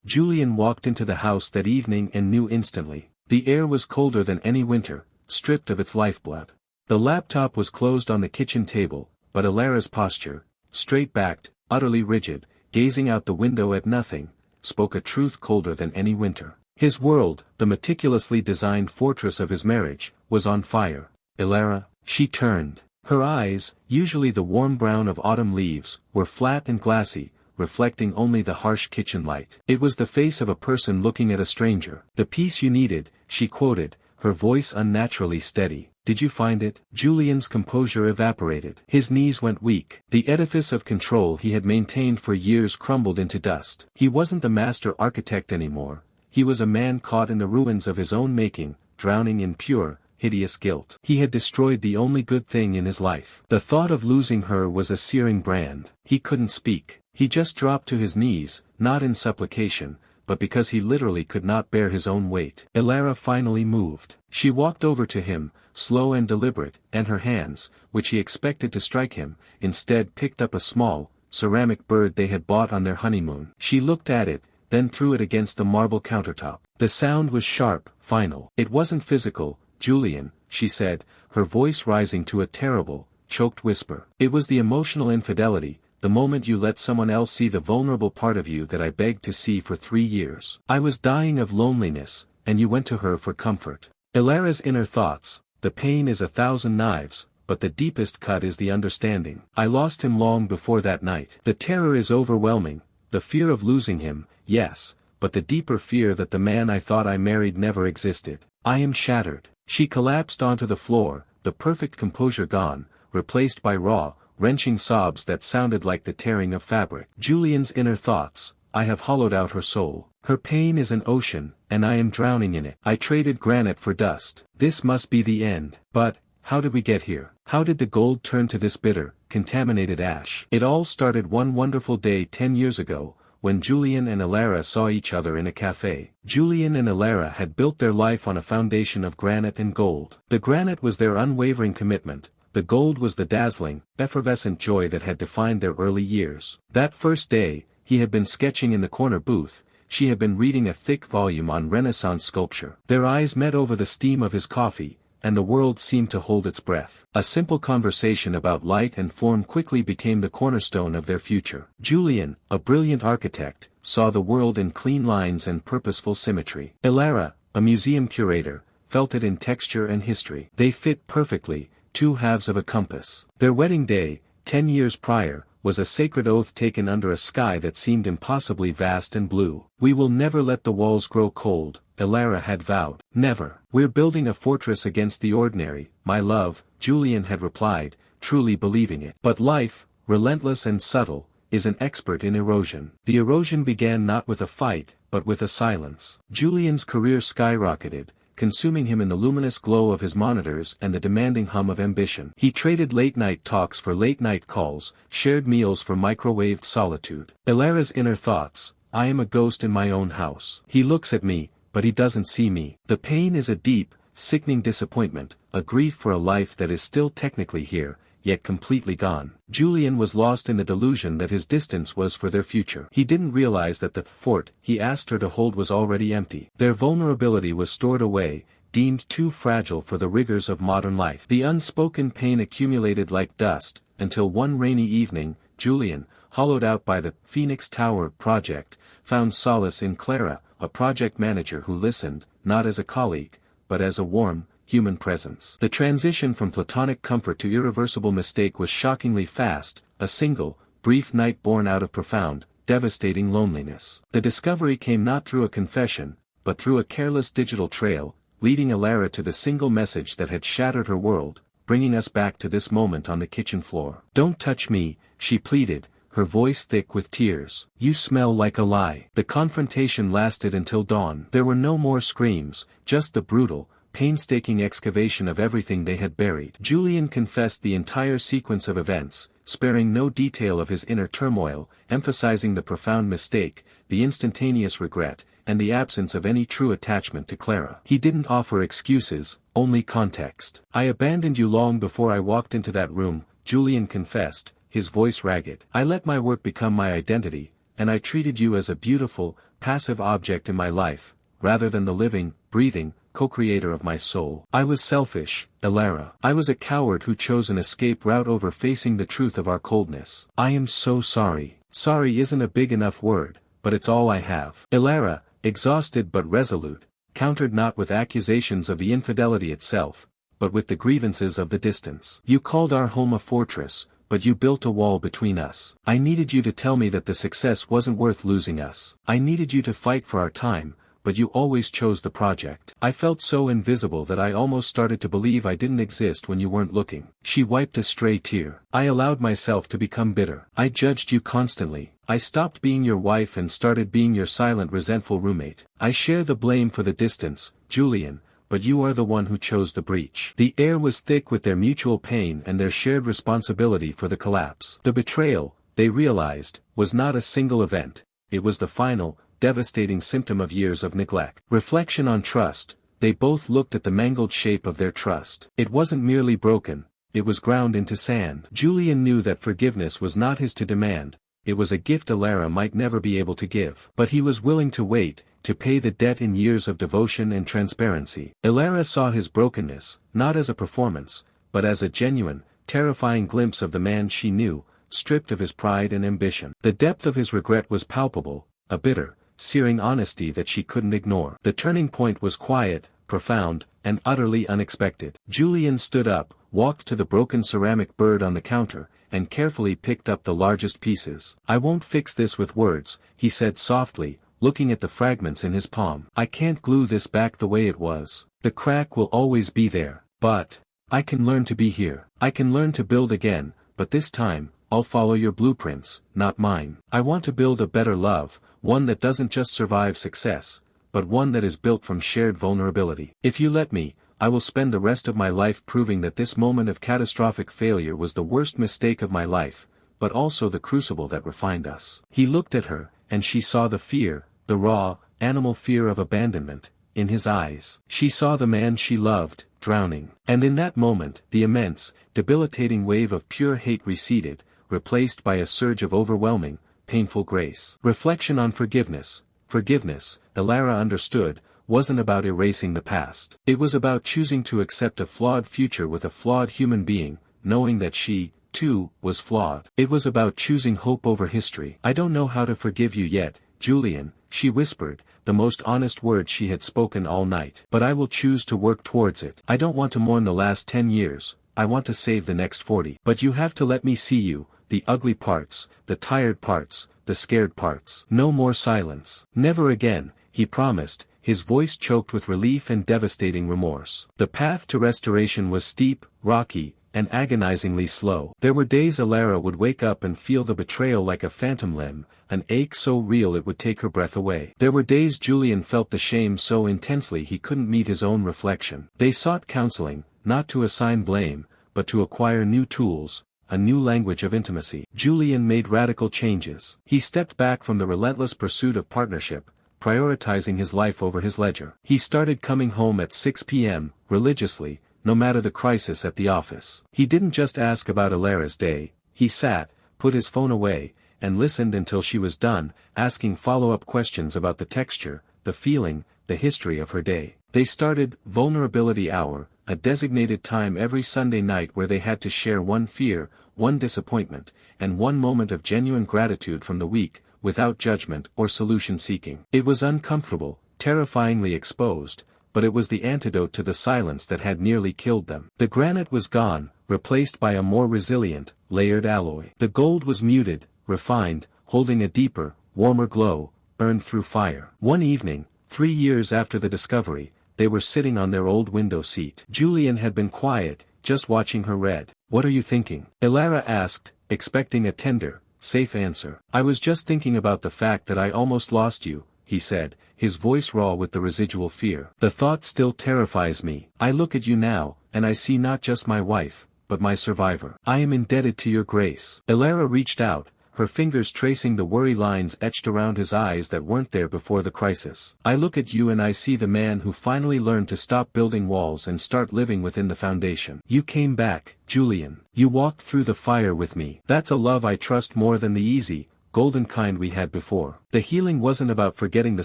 Julian walked into the house that evening and knew instantly. The air was colder than any winter, stripped of its lifeblood. The laptop was closed on the kitchen table, but Alara's posture, straight-backed, utterly rigid, gazing out the window at nothing, spoke a truth colder than any winter. His world, the meticulously designed fortress of his marriage, was on fire. Alara, she turned. Her eyes, usually the warm brown of autumn leaves, were flat and glassy, reflecting only the harsh kitchen light. It was the face of a person looking at a stranger. "The peace you needed," she quoted, her voice unnaturally steady. "Did you find it?" Julian's composure evaporated. His knees went weak. The edifice of control he had maintained for years crumbled into dust. He wasn't the master architect anymore. He was a man caught in the ruins of his own making, drowning in pure, hideous guilt. He had destroyed the only good thing in his life. The thought of losing her was a searing brand. He couldn't speak. He just dropped to his knees, not in supplication, but because he literally could not bear his own weight. Alara finally moved. She walked over to him, slow and deliberate, and her hands, which he expected to strike him, instead picked up a small, ceramic bird they had bought on their honeymoon. She looked at it, then threw it against the marble countertop. The sound was sharp, final. "It wasn't physical, Julian," she said, her voice rising to a terrible, choked whisper. "It was the emotional infidelity, the moment you let someone else see the vulnerable part of you that I begged to see for 3 years. I was dying of loneliness, and you went to her for comfort." Alara's inner thoughts: the pain is 1,000 knives, but the deepest cut is the understanding. I lost him long before that night. The terror is overwhelming, the fear of losing him, yes, but the deeper fear that the man I thought I married never existed. I am shattered. She collapsed onto the floor, the perfect composure gone, replaced by raw, wrenching sobs that sounded like the tearing of fabric. Julian's inner thoughts: I have hollowed out her soul. Her pain is an ocean, and I am drowning in it. I traded granite for dust. This must be the end. But, how did we get here? How did the gold turn to this bitter, contaminated ash? It all started one wonderful day 10 years ago, when Julian and Alara saw each other in a cafe. Julian and Alara had built their life on a foundation of granite and gold. The granite was their unwavering commitment. The gold was the dazzling, effervescent joy that had defined their early years. That first day, he had been sketching in the corner booth, she had been reading a thick volume on Renaissance sculpture. Their eyes met over the steam of his coffee, and the world seemed to hold its breath. A simple conversation about light and form quickly became the cornerstone of their future. Julian, a brilliant architect, saw the world in clean lines and purposeful symmetry. Alara, a museum curator, felt it in texture and history. They fit perfectly, two halves of a compass. Their wedding day, 10 years prior, was a sacred oath taken under a sky that seemed impossibly vast and blue. "We will never let the walls grow cold," Alara had vowed. "Never. We're building a fortress against the ordinary, my love," Julian had replied, truly believing it. But life, relentless and subtle, is an expert in erosion. The erosion began not with a fight, but with a silence. Julian's career skyrocketed, consuming him in the luminous glow of his monitors and the demanding hum of ambition. He traded late-night talks for late-night calls, shared meals for microwaved solitude. Alara's inner thoughts: I am a ghost in my own house. He looks at me, but he doesn't see me. The pain is a deep, sickening disappointment, a grief for a life that is still technically here, yet completely gone. Julian was lost in the delusion that his distance was for their future. He didn't realize that the fort he asked her to hold was already empty. Their vulnerability was stored away, deemed too fragile for the rigors of modern life. The unspoken pain accumulated like dust, until one rainy evening, Julian, hollowed out by the Phoenix Tower project, found solace in Clara, a project manager who listened, not as a colleague, but as a warm, human presence. The transition from platonic comfort to irreversible mistake was shockingly fast, a single, brief night born out of profound, devastating loneliness. The discovery came not through a confession, but through a careless digital trail, leading Alara to the single message that had shattered her world, bringing us back to this moment on the kitchen floor. "Don't touch me," she pleaded, her voice thick with tears. "You smell like a lie." The confrontation lasted until dawn. There were no more screams, just the brutal, painstaking excavation of everything they had buried. Julian confessed the entire sequence of events, sparing no detail of his inner turmoil, emphasizing the profound mistake, the instantaneous regret, and the absence of any true attachment to Clara. He didn't offer excuses, only context. "I abandoned you long before I walked into that room," Julian confessed, his voice ragged. "I let my work become my identity, and I treated you as a beautiful, passive object in my life, rather than the living, breathing, co-creator of my soul. I was selfish, Elara. I was a coward who chose an escape route over facing the truth of our coldness. I am so sorry. Sorry isn't a big enough word, but it's all I have. Elara, exhausted but resolute, countered not with accusations of the infidelity itself, but with the grievances of the distance. You called our home a fortress, but you built a wall between us. I needed you to tell me that the success wasn't worth losing us. I needed you to fight for our time, but you always chose the project. I felt so invisible that I almost started to believe I didn't exist when you weren't looking. She wiped a stray tear. I allowed myself to become bitter. I judged you constantly. I stopped being your wife and started being your silent, resentful roommate. I share the blame for the distance, Julian, but you are the one who chose the breach. The air was thick with their mutual pain and their shared responsibility for the collapse. The betrayal, they realized, was not a single event. It was the final, devastating symptom of years of neglect. Reflection on trust, they both looked at the mangled shape of their trust. It wasn't merely broken, it was ground into sand. Julian knew that forgiveness was not his to demand, it was a gift Elara might never be able to give. But he was willing to wait, to pay the debt in years of devotion and transparency. Elara saw his brokenness, not as a performance, but as a genuine, terrifying glimpse of the man she knew, stripped of his pride and ambition. The depth of his regret was palpable, a bitter, searing honesty that she couldn't ignore. The turning point was quiet, profound, and utterly unexpected. Julian stood up, walked to the broken ceramic bird on the counter, and carefully picked up the largest pieces. I won't fix this with words, he said softly, looking at the fragments in his palm. I can't glue this back the way it was. The crack will always be there, but I can learn to be here. I can learn to build again, but this time, I'll follow your blueprints, not mine. I want to build a better love, one that doesn't just survive success, but one that is built from shared vulnerability. If you let me, I will spend the rest of my life proving that this moment of catastrophic failure was the worst mistake of my life, but also the crucible that refined us. He looked at her, and she saw the fear, the raw, animal fear of abandonment, in his eyes. She saw the man she loved, drowning. And in that moment, the immense, debilitating wave of pure hate receded, replaced by a surge of overwhelming, painful grace. Reflection on forgiveness. Forgiveness, Elara understood, wasn't about erasing the past. It was about choosing to accept a flawed future with a flawed human being, knowing that she, too, was flawed. It was about choosing hope over history. I don't know how to forgive you yet, Julian, she whispered, the most honest words she had spoken all night. But I will choose to work towards it. I don't want to mourn the last 10 years, I want to save the next 40. But you have to let me see you, the ugly parts, the tired parts, the scared parts. No more silence. Never again, he promised, his voice choked with relief and devastating remorse. The path to restoration was steep, rocky, and agonizingly slow. There were days Elara would wake up and feel the betrayal like a phantom limb, an ache so real it would take her breath away. There were days Julian felt the shame so intensely he couldn't meet his own reflection. They sought counseling, not to assign blame, but to acquire new tools, a new language of intimacy. Julian made radical changes. He stepped back from the relentless pursuit of partnership, prioritizing his life over his ledger. He started coming home at 6 p.m., religiously, no matter the crisis at the office. He didn't just ask about Elara's day, he sat, put his phone away, and listened until she was done, asking follow-up questions about the texture, the feeling, the history of her day. They started Vulnerability Hour, a designated time every Sunday night where they had to share one fear, one disappointment, and one moment of genuine gratitude from the week, without judgment or solution-seeking. It was uncomfortable, terrifyingly exposed, but it was the antidote to the silence that had nearly killed them. The granite was gone, replaced by a more resilient, layered alloy. The gold was muted, refined, holding a deeper, warmer glow, earned through fire. One evening, 3 years after the discovery, they were sitting on their old window seat. Julian had been quiet, just watching her read. "What are you thinking?" Elara asked, expecting a tender, safe answer. "I was just thinking about the fact that I almost lost you," he said, his voice raw with the residual fear. "The thought still terrifies me. I look at you now, and I see not just my wife, but my survivor. I am indebted to your grace." Elara reached out, her fingers tracing the worry lines etched around his eyes that weren't there before the crisis. "I look at you and I see the man who finally learned to stop building walls and start living within the foundation. You came back, Julian. You walked through the fire with me. That's a love I trust more than the easy, golden kind we had before. The healing wasn't about forgetting the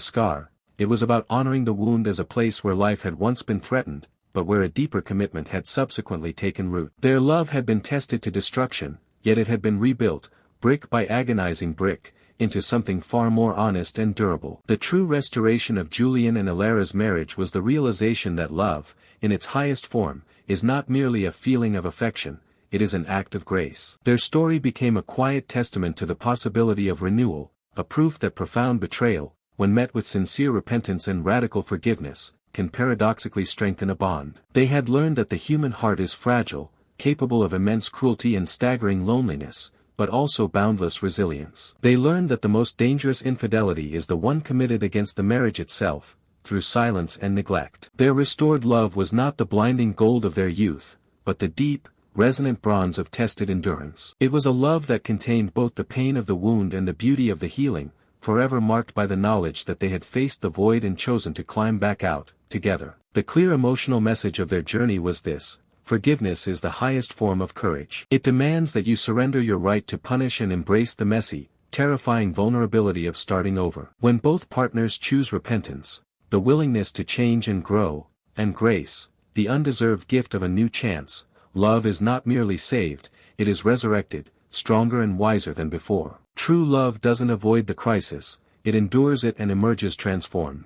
scar, it was about honoring the wound as a place where life had once been threatened, but where a deeper commitment had subsequently taken root. Their love had been tested to destruction, yet it had been rebuilt, brick by agonizing brick, into something far more honest and durable. The true restoration of Julian and Alara's marriage was the realization that love, in its highest form, is not merely a feeling of affection, it is an act of grace. Their story became a quiet testament to the possibility of renewal, a proof that profound betrayal, when met with sincere repentance and radical forgiveness, can paradoxically strengthen a bond. They had learned that the human heart is fragile, capable of immense cruelty and staggering loneliness, but also boundless resilience. They learned that the most dangerous infidelity is the one committed against the marriage itself, through silence and neglect. Their restored love was not the blinding gold of their youth, but the deep, resonant bronze of tested endurance. It was a love that contained both the pain of the wound and the beauty of the healing, forever marked by the knowledge that they had faced the void and chosen to climb back out, together. The clear emotional message of their journey was this: forgiveness is the highest form of courage. It demands that you surrender your right to punish and embrace the messy, terrifying vulnerability of starting over. When both partners choose repentance, the willingness to change and grow, and grace, the undeserved gift of a new chance, love is not merely saved, it is resurrected, stronger and wiser than before. True love doesn't avoid the crisis, it endures it and emerges transformed.